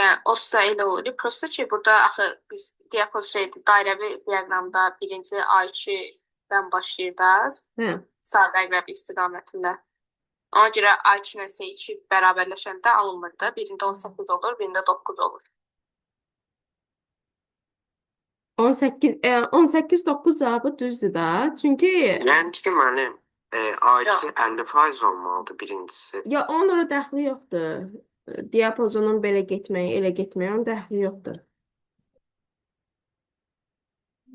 Yəni, olsa elə olur. Prosta ki, burada axı biz diapoz şeydir, dairəvi diaqramda birinci A2-dən başlayır da, Hə. sadə əqrəb istiqamətində. Ona görə A2 ilə S2 bərabərləşəndə alınmır da. Birində 18 olur, birində 9 olur. 18 9 cavabı düzdür da. Çünki Yəni ki, müəllim, A2 50% olmalıdır birincisi. ya onun ora dəxli yoxdur. Diapazonun belə getməyi, elə getməyi onun dəxli yoxdur.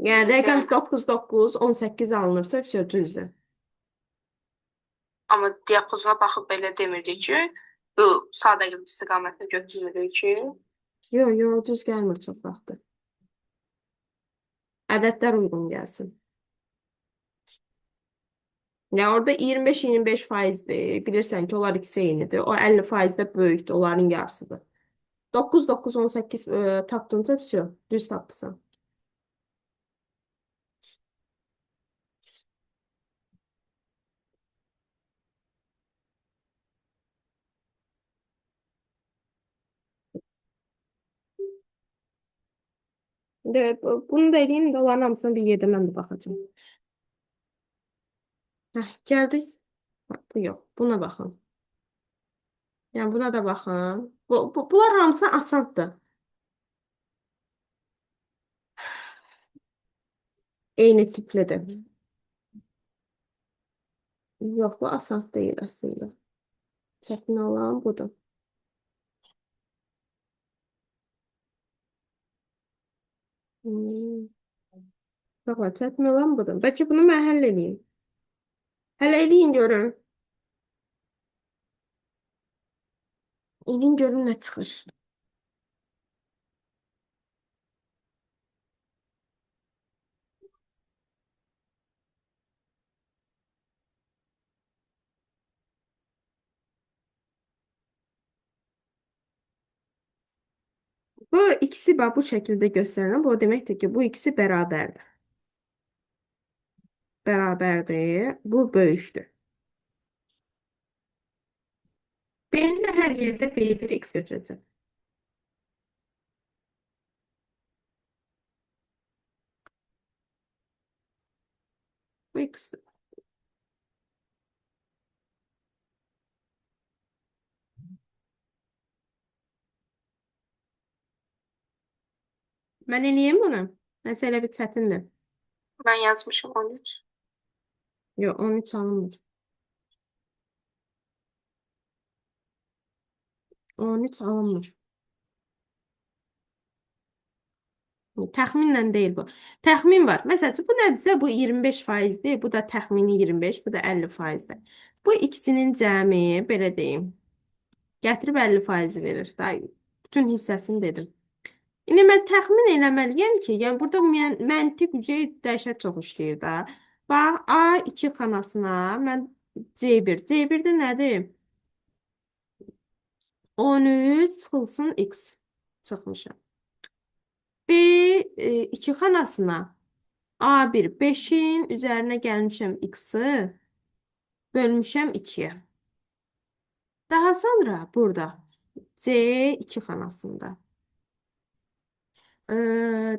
Yəni rəqəm 9 9 18 alınırsa, vəsə düzdür. Amma diapozuna baxıb belə demirdik ki, bu sadə əqrəb istiqamətini götürmürük ki. Yox, düz gəlmir çox vaxtı. Ədədlər uyğun gəlsin. Ya orada 25-25%dir. Bilirsən ki, onlar ikisi eynidir. O 50%də böyükdür, onların yarısıdır. 9 9 18 tapdın da, vəsə düz tapdın. Bunu da edeyim də onların hamısına bir yerdə mən də baxacağım. Heh, gəldik. Bu yox. Buna baxın. Yəni buna da baxın. Bunlar hamısı asandır. Eyni tiplidir. Yox, bu asan deyil əslində. Çətin olan budur. Bax, çətin olan budur. Bəlkə bunu mən həll edeyim. Həll edeyim görün. İlin görün nə çıxır. Bu ikisi bu şəkildə göstərilən. Bu deməkdir ki, bu ikisi bərabərdir. Bərabərdir. Bu böyükdür. Benim də hər yerdə B1 x götürəcəm. Bu x-dir. Mən eləyəm bunu. Məsələ bir çətindir. Mən yazmışım 13. Yox, 13 alınmır. 13 alınmır. Təxminlə deyil bu. Təxmin var. Məsələn, bu nədirsə, bu 25%dir. Bu da təxmini 25, bu da 50%dir. Bu ikisinin cəmi, belə deyim, gətirib 50% verir. Daha bütün hissəsini dedim. İndi mən təxmin eləməliyəm ki, yəni burada məntiq dəhşət çox işləyir da. Bax, A2 xanasına mən C1. C1-də nədir? 13 çıxılsın x çıxmışam. B2 xanasına A1 5-in üzərinə gəlmişəm x-i bölmüşəm 2-yə. Daha sonra burada C2 xanasında.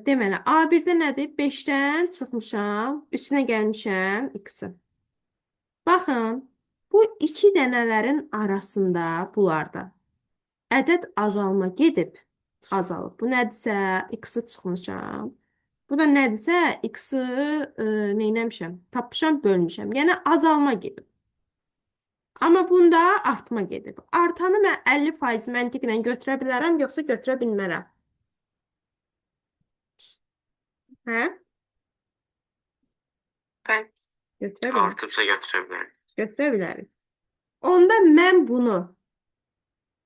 Deməli, A1-də nədir? 5-dən çıxmışam, üstünə gəlmişəm x-i. Baxın, bu iki dənələrin arasında bunlarda ədəd azalma gedib, azalıb. Bu nədirsə, x-i çıxmışam. Bu da nədirsə, x-i neynəmişəm? Tapmışam, bölmüşəm. Yəni, azalma gedib. Amma bunda artma gedib. Artanı mən 50% məntiqlə götürə bilərəm, yoxsa götürə bilmərəm. Hə? Mən Götürə bilərəm. Artıbsa götürə bilərik. Götürə bilərim. Onda mən bunu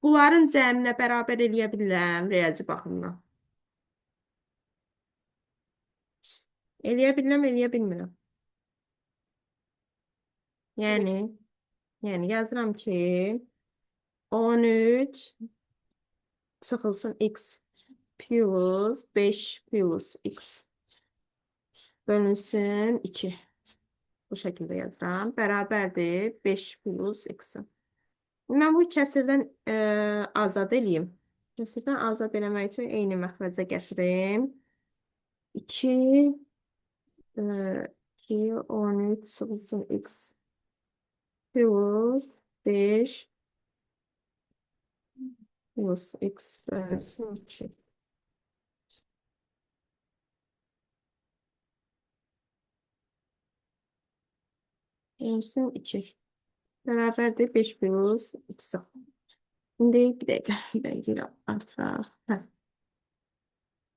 bunların cəminə bərabər eləyə bilərəm riyazi baxımdan. Eləyə bilirəm, eləyə bilmirəm. Yəni yazıram ki 13 çıxılsın x plus 5 plus x bölünsün 2. Bu şəkildə yazıram. Bərabərdir 5 plus x. Mən bu kəsirdən azad edeyim. Kəsirdən azad eləmək üçün eyni məxrəcə gətirim. 2 2 13 çıxılsın x plus 5 plus x bölünsün 2. Bölünsün 2. Bərabərdir 5 plus x. İndi bir dəqiqə, bir dəqiqə artıraq. Hə.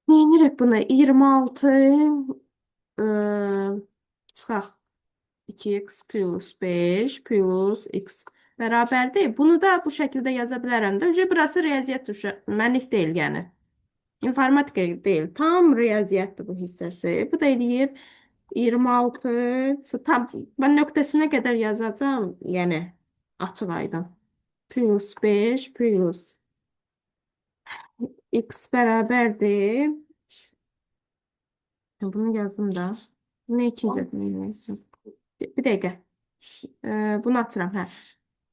Neyinirək buna? 26 çıxaq. 2x plus 5 plus x bərabərdir. Bunu da bu şəkildə yaza bilərəm də. Burası riyaziyyat mənlik deyil, yəni. İnformatika deyil. Tam riyaziyyatdır bu hissəsi. Bu da eləyir 26. Tam, mən nöqtəsinə qədər yazacağım. Yəni, açıq aydın. Plus 5 plus x bərabərdir. Bunu yazdım da. Bunu ikinci etməyəcəm. Bir dəqiqə. Bunu atıram, hə.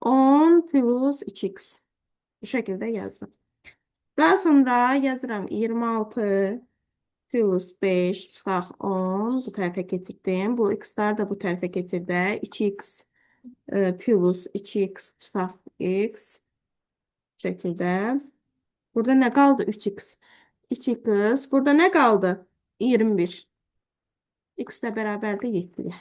10 plus 2x. Bu şəkildə yazdım. Daha sonra yazıram 26 plus 5 çıxaq 10. Bu tərəfə keçirdim. Bu x-lar da bu tərəfə keçirdə. 2x plus 2x çıxaq x. Bu şəkildə. Burada nə qaldı? 3x. 3x. Burada nə qaldı? 21. X də bərabərdir 7-yə.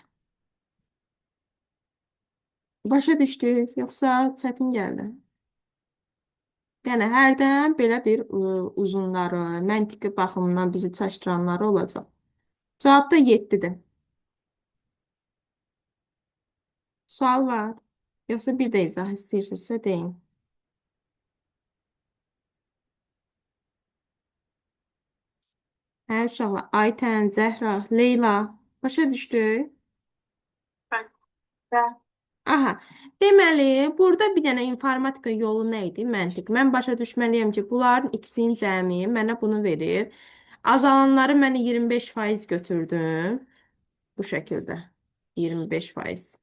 Başa düşdük, yoxsa çətin gəldi? Yəni, hərdən belə bir uzunları, məntiqi baxımından bizi çaşdıranları olacaq. Cavab da 7-dir. Sual var. Yoxsa bir də izah istəyirsinizsə deyin. Hə, uşaqlar, Aytən, Zəhra, Leyla. Başa düşdük? Və Aha, deməli, burada bir dənə informatika yolu nə idi? Məntiq. Mən başa düşməliyəm ki, bunların ikisinin cəmi mənə bunu verir. Azalanları mən 25% götürdüm. Bu şəkildə. 25%.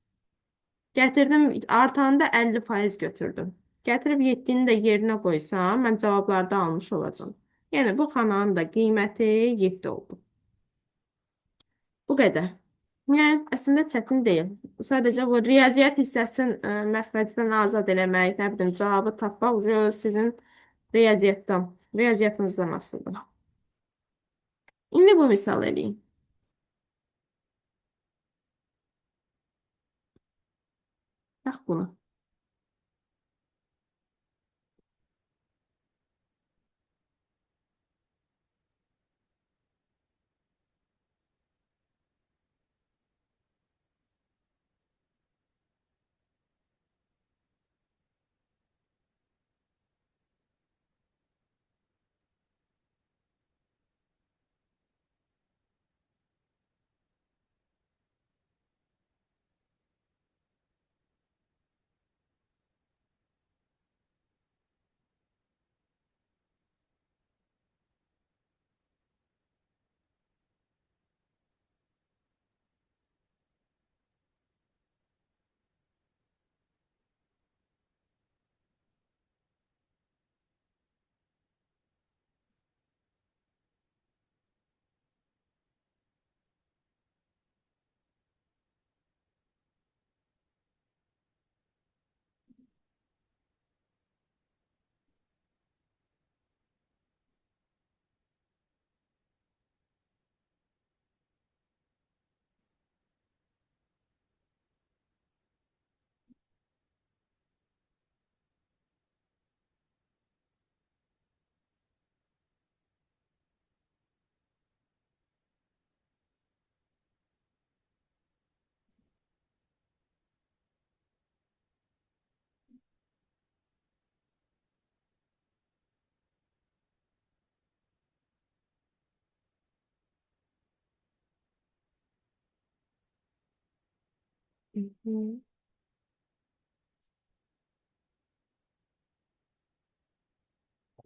Gətirdim, artanı da 50% götürdüm. Gətirib 7-ni də yerinə qoysam, mən cavablarda almış olacağım. Yəni, bu xananın da qiyməti 7 oldu. Bu qədər. Yəni, əslində çətin deyil. Sadəcə bu riyaziyyat hissəsini məxrəcdən azad eləmək, nə bilim, cavabı tapmaq sizin riyaziyyatınızdan asılıdır. İndi bu misal eləyin. Bax bunu.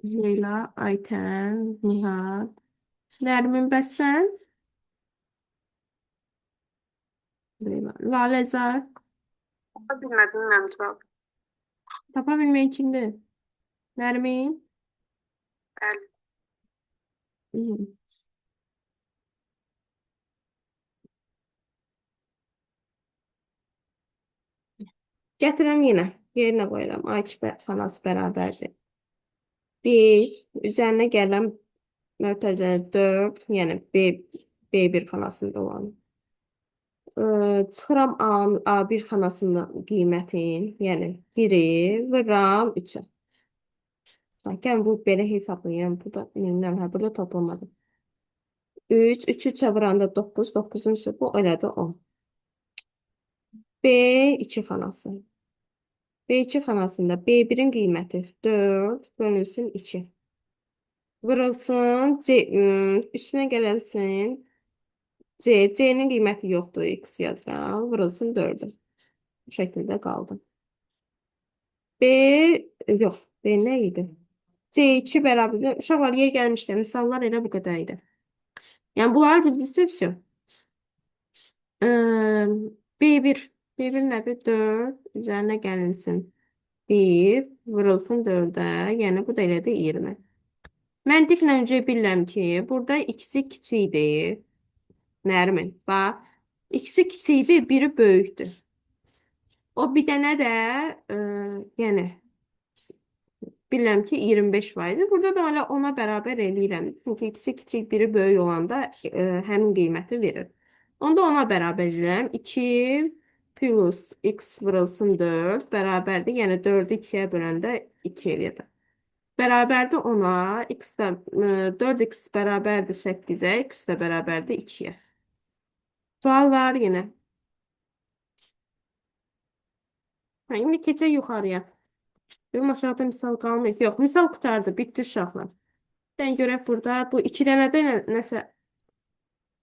Leyla, Aytən, Nihat. Nərmin, bəs sən? Leyla. Laləzar. bilmədim cavab. Tapa bilməyən kimdir? Nərmin? Bəli. Hmm. Gətirəm yenə. Yerinə qoyuram. A2 xanası bərabərdir. 1 üzərinə gələn mötərizə 4, yəni B1 xanasında olan. Çıxıram A1 xanasının qiymətin, yəni 1-i vururam 3-ə. Gəlin bu belə hesablayıram. Burada minimum, burada toplamadım. 3, 3-3-ə vuranda 9, 9-un üstü bu elədi 10. B2 xanası. B2 xanasında B1-in qiyməti 4 bölünsün 2. Vurulsun üstünə gələnsin C'nin qiyməti yoxdur, X yazıram. Vurulsun 4'ü. Bu şəkildə qaldı. B, yox, B nə idi? C2 bərabərdir. Uşaqlar yer gəlmişkən, misallar elə bu qədər idi. Yəni, bunları bildinizsə, vəsyo. B1. B1 nədir? 4 üzərinə gəlinsin. 1 vurulsun 4'ə. Yəni, bu da elədir 20. Məntiqlə öncə bilirəm ki, burada x-i kiçikdir. Nərmin, bax. X-i kiçikdir, biri böyükdür. O bir dənə də, yəni, bilirəm ki, 25 faizi. Burada da elə ona bərabər eləyirəm. Çünki x-i kiçik, biri böyük olanda həmin qiyməti verir. Onda ona bərabər eləyirəm. 2 plus x vurulsun 4 bərabərdir. Yəni 4'ü 2'yə böləndə 2 eləyir. Bərabərdir 10'a. 4x bərabərdir 8'ə. X də bərabərdir 2'yə. Sual var yenə. İndi keçək yuxarıya. Benim aşağıda misal qalmayıb. Yox, misal qutardı. Bitdi uşaqlar. Ben görək burada bu 2 dənədə nəsə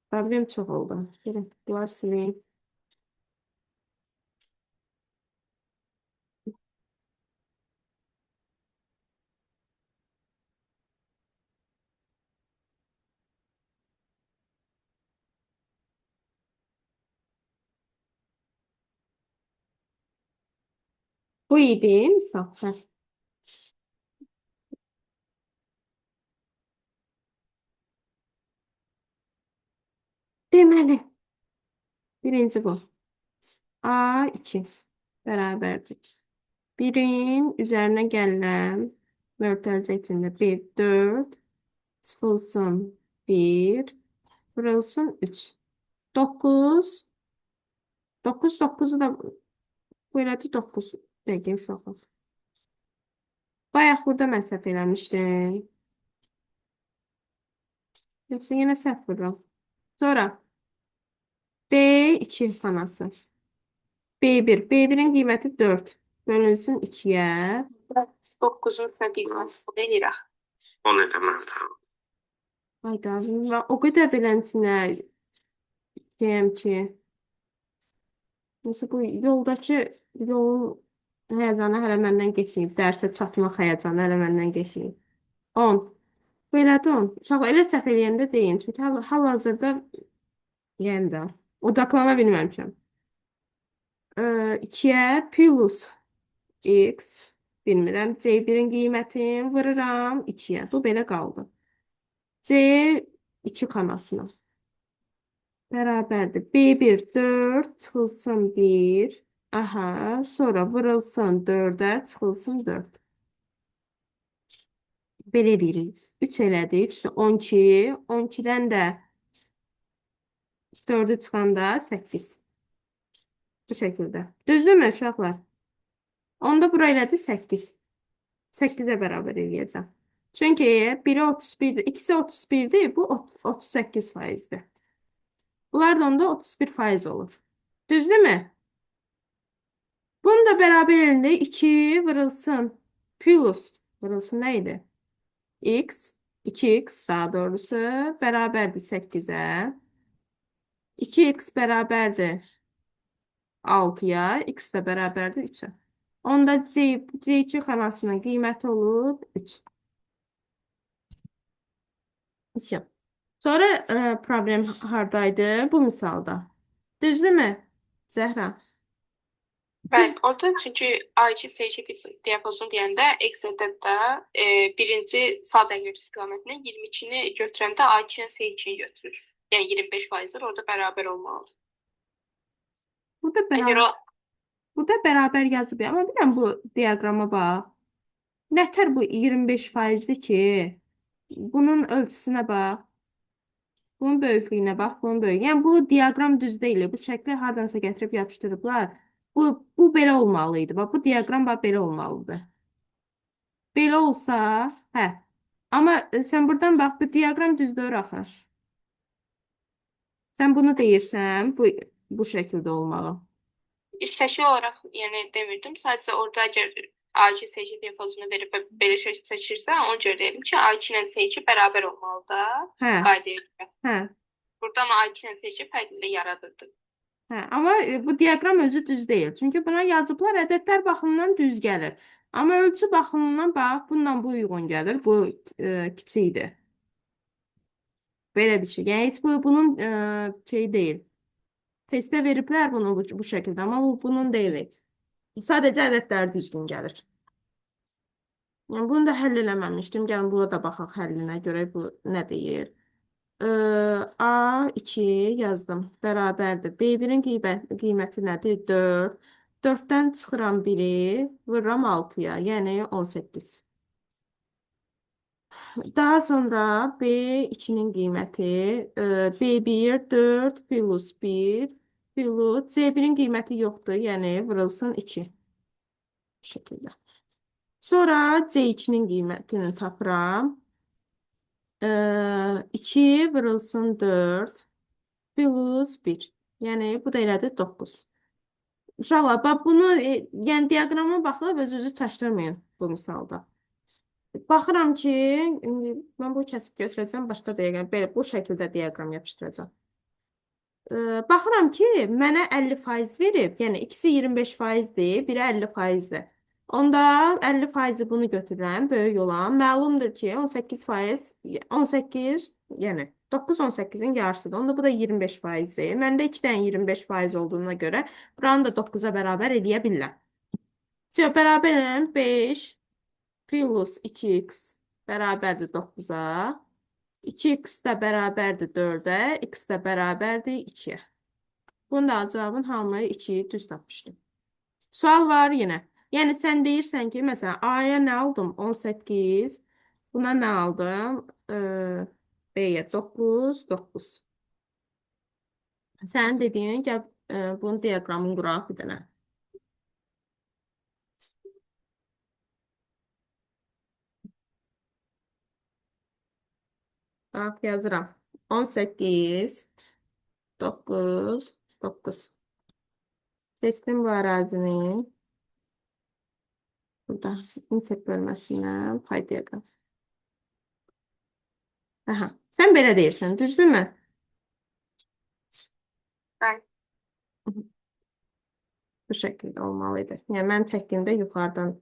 problem çox oldu. Gelin, bunları sileyim. Bu idi misal. Hə. Deməli, birinci bu. A2 bərabərdir. 1'in üzərinə gələn mötərizə içində 1, 4 çıxılsın 1 vurulsun 3. 9 9, 9'u da bu elədi 9 dəqiqə uşaqlar. Bayaq burada mən səhv eləmişdim. Yoxsa yenə səhv vururam. Sonra B2 xanası. B1. B1'in qiyməti 4. Bölünsün 2'yə. 9'un üstünə qiyməti bu eləyirək. 10 eləməlidir. Hayda, o qədər belənçinə deyəm ki. Mesela bu yoldakı yolun həyəcanı hələ məndən geçməyib. Dərsə çatmaq həyəcanı hələ məndən geçməyib. 10. Bu elədi 10. Uşaq elə səhv eləyəndə deyin. Çünki hal-hazırda yəni də odaklana bilməmişəm. 2'yə plus x bilmirəm. C1'in qiymətini vururam 2'yə. Bu belə qaldı. C2 xanasına. Bərabərdir. B1 4 çıxılsın 1. Aha, sonra vurulsun 4'ə çıxılsın 4. Belə edirik. 3 elədik. 12. 12'dən də 4'ü çıxanda 8. Bu şəkildə. Düzdürmü uşaqlar? Onda bura elədi 8. 8'ə bərabər eləyəcəm. Çünki biri 31'dir, ikisi 31'dir, bu 38 faizdir. Bunlar da onda 31 faiz olur. Düzdürmü? Bunu da beraber elinde 2 vurulsun. Plus vurulsun neydi? X 2x daha doğrusu beraberdi 8'e. 2x beraberdi 6'ya. X de beraberdi 3'e. Onda C2 xanasının qiyməti olur 3. Misal. Sonra problem hardaydı? Bu misalda. Düzdürmü? Zəhra. Bəli, orada çünki A2 SC diapazonu deyəndə Excel-də də birinci sağ dəqiq istiqamətində 22-ni götürəndə A2-nin SC-ni götürür. Yəni 25%'dir, orada bərabər olmalıdır. Burada Əgər bərabər, o burada bərabər yazıb ya. Amma bir dənə bu diaqrama bax. Nətər bu 25%'dir ki? Bunun ölçüsünə bax. Bunun böyüklüyünə bax, bunun böyüklüyü. Yəni bu diaqram düz deyil. Bu şəkli hardansa gətirib yapışdırıblar. Bu belə olmalı idi. Bax bu diaqram bax belə olmalıdır. Belə olsa, hə. Amma sən buradan bax, bu diaqram düzdür axı. Sən bunu deyirsən, bu şəkildə olmalı. şəkil olaraq yəni demirdim. Sadəcə orada əgər A2 SC diapazonu verib və belə şəkil seçirsə, ona görə deyirəm ki, A2 ilə SC bərabər olmalıdır Hə, qaydaya görə. hə. Burada amma A2 ilə SC fərqlilik yaradırdı. Hə, amma bu diaqram özü düz deyil. Çünki buna yazıblar ədədlər baxımından düz gəlir. Amma ölçü baxımından bax, bununla bu uyğun gəlir. Bu kiçikdir. Belə bir şey. Yəni heç bunun şey deyil. Testə veriblər bunu bu şəkildə, amma bunun deyil heç. Sadəcə ədədlər düzgün gəlir. Yəni bunu da həll eləməmişdim. Gəlin buna da baxaq həllinə görə bu nə deyir. A2 yazdım. Bərabərdir. B1-in qiyməti nədir? 4. 4-dən çıxıram 1-i, vururam 6-ya, yəni 18. Daha sonra B2-nin qiyməti B1 4 plus 1 plus C1-in qiyməti yoxdur, yəni vurulsun 2. Bu şəkildə. Sonra C2-nin qiymətini tapıram. 2 vurulsun 4 plus 1. Yəni bu da elədir 9. Uşaqlar, bax bunu, yəni diaqrama baxıb özünüzü çaşdırmayın bu misalda. Baxıram ki, mən bu kəsib götürəcəm, başqa diaqram, belə bu şəkildə diaqram yapışdıracağam. Baxıram ki, mənə 50% verib, yəni ikisi 25%-dir, biri 50%-dir. Onda 50%-i bunu götürürəm, böyük olan. Məlumdur ki, 18%, 18, yəni 9 18-in yarısıdır. Onda bu da 25%-dir. Məndə 2 dənə 25% olduğuna görə buranı da 9-a bərabər eləyə bilirəm. Bərabər eləyəm 5 plus 2x bərabərdir 9-a. 2x də bərabərdir 4-ə, x də bərabərdir 2-yə. Bunda cavabın hamı 2-yi düz tapmışdım. Sual var yenə. Yəni sən deyirsən ki, məsələn, A-ya nə aldım? 18. Buna nə aldım? B-yə 9, 9. Sənin dediyin, gəl bunun diaqramını quraq bir dənə. Bax, yazıram. 18, 9, 9. Seçdim bu ərazini. Burada insert bölməsindən pay diaqram. Aha, sən belə deyirsən, düzdürmü? Bəli. Bu şəkildə olmalıydı. Yəni mən çəkdiyimdə yuxarıdan.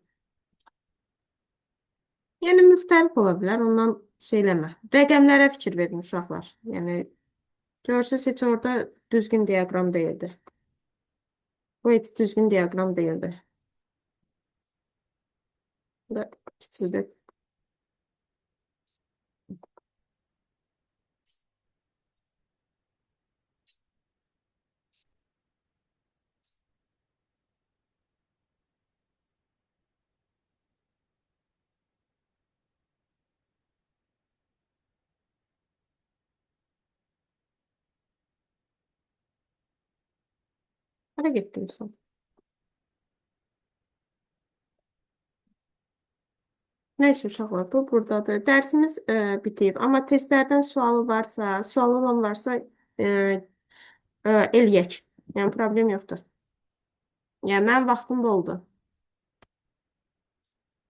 Yəni müxtəlif ola bilər, ondan şey eləmə. Rəqəmlərə fikir verin uşaqlar. Yəni görsünüz heç orada düzgün diaqram deyildi. Bu heç düzgün diaqram deyildi. Bu da kiçildi. Hara getdim sən? Nəysə uşaqlar, bu buradadır. Dərsimiz bitib. Amma testlərdən sualı varsa, sualı olan varsa eləyək. Yəni problem yoxdur. Yəni mənim vaxtım da oldu.